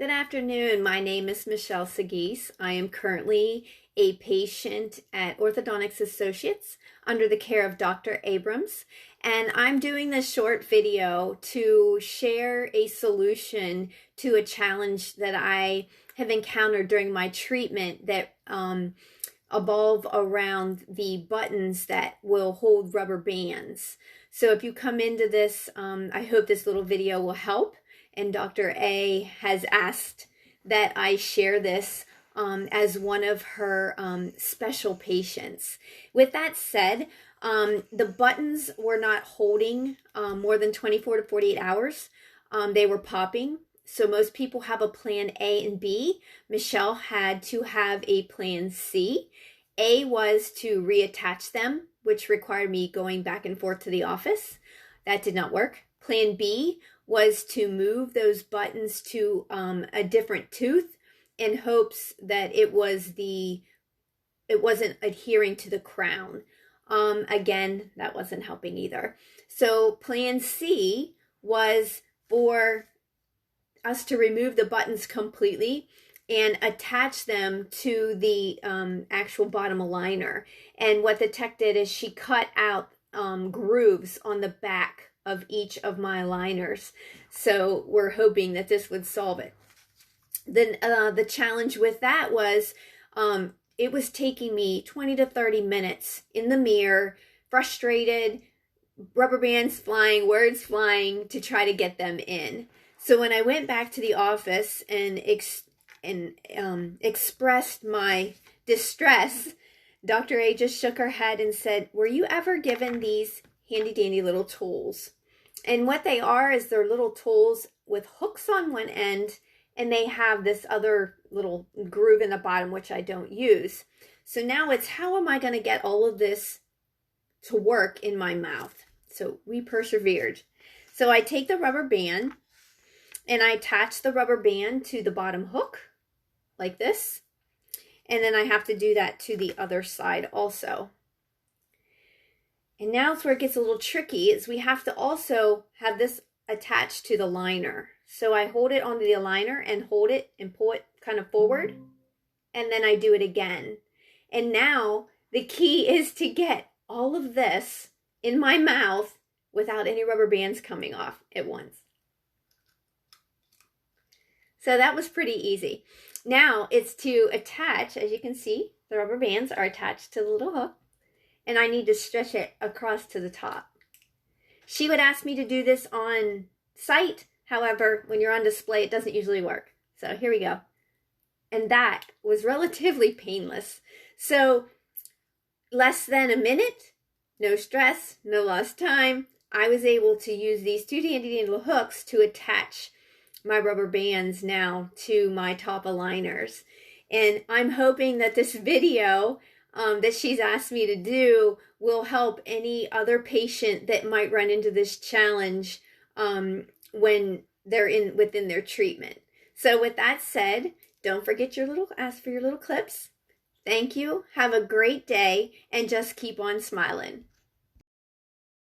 Good afternoon. My name is Michele Seguis. I am currently a patient at Orthodontics Associates under the care of Dr. Abrams, and I'm doing this short video to share a solution to a challenge that I have encountered during my treatment that evolve around the buttons that will hold rubber bands. So if you come into this, I hope this little video will help. And Dr. A has asked that I share this as one of her special patients. With that said, the buttons were not holding more than 24 to 48 hours. They were popping. So most people have a plan A and B. Michele had to have a plan C. A was to reattach them, which required me going back and forth to the office. That did not work. Plan B was to move those buttons to a different tooth in hopes that it wasn't adhering to the crown. Again, that wasn't helping either. So plan C was for us to remove the buttons completely and attach them to the actual bottom aligner. And what the tech did is she cut out grooves on the back of each of my aligners. So we're hoping that this would solve it. Then the challenge with that was it was taking me 20 to 30 minutes in the mirror, frustrated, rubber bands flying, words flying, to try to get them in. So when I went back to the office and expressed my distress, Dr. A just shook her head and said, "Were you ever given these handy dandy little tools?" And what they are is they're little tools with hooks on one end, and they have this other little groove in the bottom, which I don't use. So now it's, how am I going to get all of this to work in my mouth? So we persevered. So I take the rubber band and I attach the rubber band to the bottom hook like this. And then I have to do that to the other side also. And now it's where it gets a little tricky, is we have to also have this attached to the liner. So I hold it onto the aligner and hold it and pull it kind of forward. And then I do it again. And now the key is to get all of this in my mouth without any rubber bands coming off at once. So that was pretty easy. Now it's to attach, as you can see, the rubber bands are attached to the little hook, and I need to stretch it across to the top. She would ask me to do this on site. However, when you're on display, it doesn't usually work. So here we go. And that was relatively painless. So less than a minute, no stress, no lost time. I was able to use these two dandy little hooks to attach my rubber bands now to my top aligners. And I'm hoping that this video that she's asked me to do will help any other patient that might run into this challenge when they're within their treatment. So with that said, don't forget ask for your little clips. Thank you. Have a great day, and just keep on smiling.